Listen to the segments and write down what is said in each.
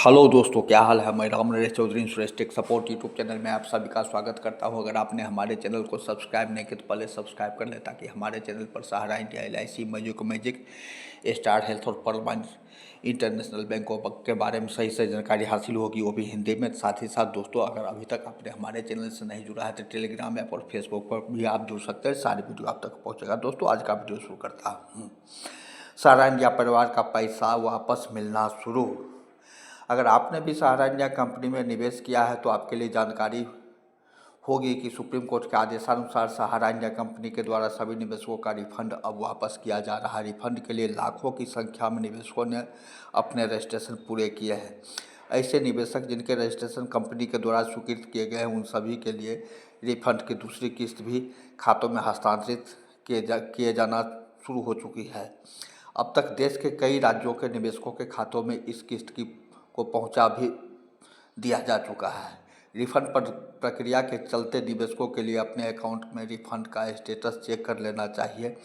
Hello दोस्तों, क्या हाल है। मैं Ram Naresh Chaudhary Suresh tech support YouTube channel में आप सभी का स्वागत करता हूं। अगर आपने हमारे चैनल को सब्सक्राइब नहीं किया तो पहले सब्सक्राइब कर लें, ताकि हमारे चैनल पर Sahara India, LIC, magic, star health और पर्ल इंटरनेशनल बैंकों के बारे में सही से जानकारी हासिल होगी, वो भी हिंदी में। साथ ही साथ दोस्तों, अगर अभी तक आपने हमारे चैनल से नहीं जुड़ा है तो टेलीग्राम ऐप और फेसबुक पर भी आप जुड़ सकते हैं। सारी वीडियो आप तक पहुँचेगा। दोस्तों, आज का वीडियो शुरू करता हूँ। सहारा इंडिया परिवार का पैसा वापस मिलना शुरू। अगर आपने भी सहारा इंडिया कंपनी में निवेश किया है तो आपके लिए जानकारी होगी कि सुप्रीम कोर्ट के आदेशानुसार सहारा इंडिया कंपनी के द्वारा सभी निवेशकों का रिफंड अब वापस किया जा रहा है। रिफंड के लिए लाखों की संख्या में निवेशकों ने अपने रजिस्ट्रेशन पूरे किए हैं। ऐसे निवेशक जिनके रजिस्ट्रेशन कंपनी के द्वारा स्वीकृत किए गए हैं, उन सभी के लिए रिफंड की दूसरी किस्त भी खातों में हस्तांतरित किए जाना शुरू हो चुकी है। अब तक देश के कई राज्यों के निवेशकों के खातों में इस किस्त को पहुंचा भी दिया जा चुका है। रिफंड पर प्रक्रिया के चलते निवेशकों के लिए अपने अकाउंट में रिफंड का स्टेटस चेक कर लेना चाहिए।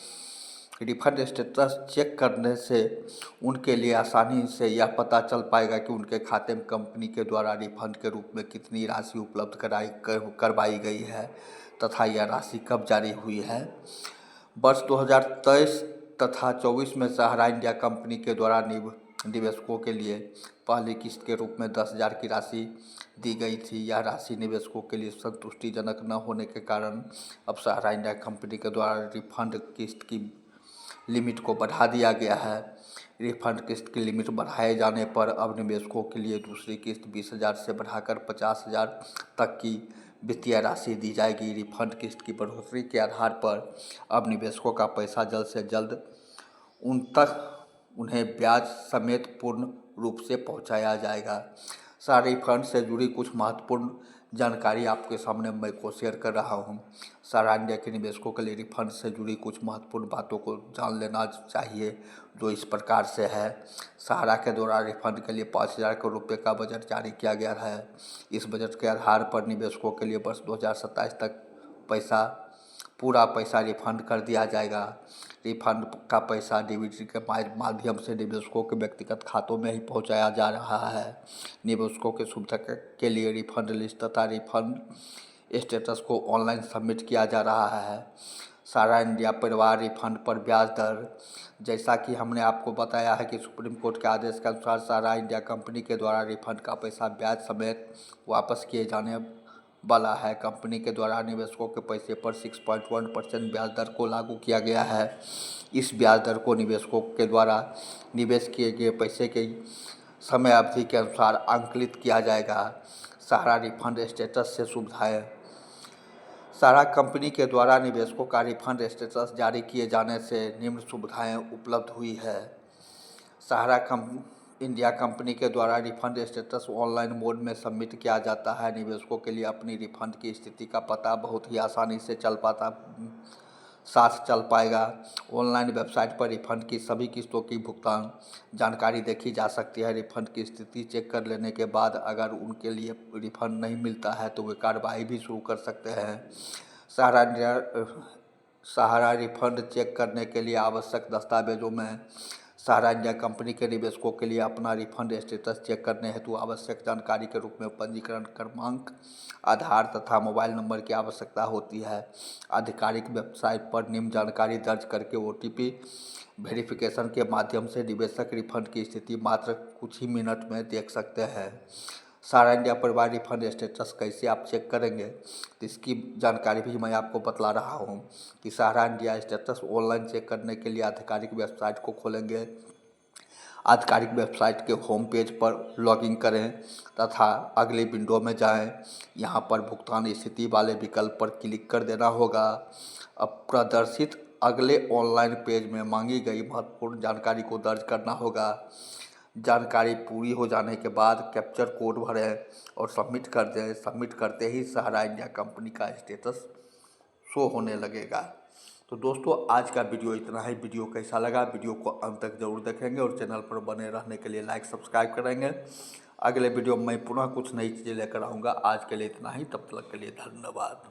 रिफंड स्टेटस चेक करने से उनके लिए आसानी से यह पता चल पाएगा कि उनके खाते में कंपनी के द्वारा रिफंड के रूप में कितनी राशि उपलब्ध करवाई गई है तथा यह राशि कब जारी हुई है। वर्ष 2023 तथा 24 में सहारा इंडिया कंपनी के द्वारा निवेशकों के लिए पहली किस्त के रूप में 10,000 की राशि दी गई थी। यह राशि निवेशकों के लिए संतुष्टिजनक न होने के कारण अब सहारा इंडिया कंपनी के द्वारा रिफंड किस्त की लिमिट को बढ़ा दिया गया है। रिफंड किस्त की लिमिट बढ़ाए जाने पर अब निवेशकों के लिए दूसरी किस्त 20,000 से बढ़ाकर 50,000 तक की वित्तीय राशि दी जाएगी। रिफंड किस्त की बढ़ोतरी के आधार पर अब निवेशकों का पैसा जल्द से जल्द उन तक उन्हें ब्याज समेत पूर्ण रूप से पहुंचाया जाएगा। सारे रिफंड से जुड़ी कुछ महत्वपूर्ण जानकारी आपके सामने मैं को शेयर कर रहा हूं। सहारा इंडिया के निवेशकों के लिए रिफंड से जुड़ी कुछ महत्वपूर्ण बातों को जान लेना चाहिए, जो इस प्रकार से है। सहारा के द्वारा रिफंड के लिए 5,000 करोड़ रुपये का बजट जारी किया गया है। इस बजट के आधार पर निवेशकों के लिए वर्ष 2027 तक पूरा पैसा रिफंड कर दिया जाएगा। रिफंड का पैसा डीबीटी के माध्यम से निवेशकों के व्यक्तिगत खातों में ही पहुंचाया जा रहा है। निवेशकों के सुविधा के लिए रिफंड लिस्ट तथा रिफंड स्टेटस को ऑनलाइन सबमिट किया जा रहा है। सहारा इंडिया परिवार रिफंड पर ब्याज दर, जैसा कि हमने आपको बताया है कि सुप्रीम कोर्ट के आदेश के अनुसार सहारा इंडिया कंपनी के द्वारा रिफंड का पैसा ब्याज समेत वापस किए जाने वाला है। कंपनी के द्वारा निवेशकों के पैसे पर 6.1% ब्याज दर को लागू किया गया है। इस ब्याज दर को निवेशकों के द्वारा निवेश किए गए पैसे की समय अवधि के अनुसार आंकलित किया जाएगा। सहारा रिफंड स्टेटस से सुविधाएं। सहारा कंपनी के द्वारा निवेशकों का रिफंड स्टेटस जारी किए जाने से निम्न सुविधाएं उपलब्ध हुई है। सहारा इंडिया कंपनी के द्वारा रिफंड स्टेटस ऑनलाइन मोड में सबमिट किया जाता है। निवेशकों के लिए अपनी रिफंड की स्थिति का पता बहुत ही आसानी से चल पाएगा। ऑनलाइन वेबसाइट पर रिफंड की सभी किस्तों की भुगतान जानकारी देखी जा सकती है। रिफंड की स्थिति चेक कर लेने के बाद अगर उनके लिए रिफंड नहीं मिलता है तो वे कार्रवाई भी शुरू कर सकते हैं। सहारा रिफंड चेक करने के लिए आवश्यक दस्तावेजों में सहारा इंडिया कंपनी के निवेशकों के लिए अपना रिफंड स्टेटस चेक करने हेतु आवश्यक जानकारी के रूप में पंजीकरण क्रमांक, आधार तथा मोबाइल नंबर की आवश्यकता होती है। आधिकारिक वेबसाइट पर निम्न जानकारी दर्ज करके OTP वेरिफिकेशन के माध्यम से निवेशक रिफंड की स्थिति मात्र कुछ ही मिनट में देख सकते हैं। सहारा इंडिया परिवार रिफंड स्टेटस कैसे आप चेक करेंगे, तो इसकी जानकारी भी मैं आपको बतला रहा हूं कि सहारा इंडिया स्टेटस ऑनलाइन चेक करने के लिए आधिकारिक वेबसाइट को खोलेंगे। आधिकारिक वेबसाइट के होम पेज पर लॉगिन करें तथा अगली विंडो में जाएं। यहां पर भुगतान स्थिति वाले विकल्प पर क्लिक कर देना होगा। अब प्रदर्शित अगले ऑनलाइन पेज में मांगी गई महत्वपूर्ण जानकारी को दर्ज करना होगा। जानकारी पूरी हो जाने के बाद कैप्चर कोड भरें और सबमिट कर दें। सबमिट करते ही सहारा इंडिया कंपनी का स्टेटस शो होने लगेगा। तो दोस्तों, आज का वीडियो इतना ही। वीडियो कैसा लगा, वीडियो को अंत तक जरूर देखेंगे और चैनल पर बने रहने के लिए लाइक सब्सक्राइब करेंगे। अगले वीडियो में मैं पुनः कुछ नई चीज़ें लेकर आऊँगा। आज के लिए इतना ही, तब तक के लिए धन्यवाद।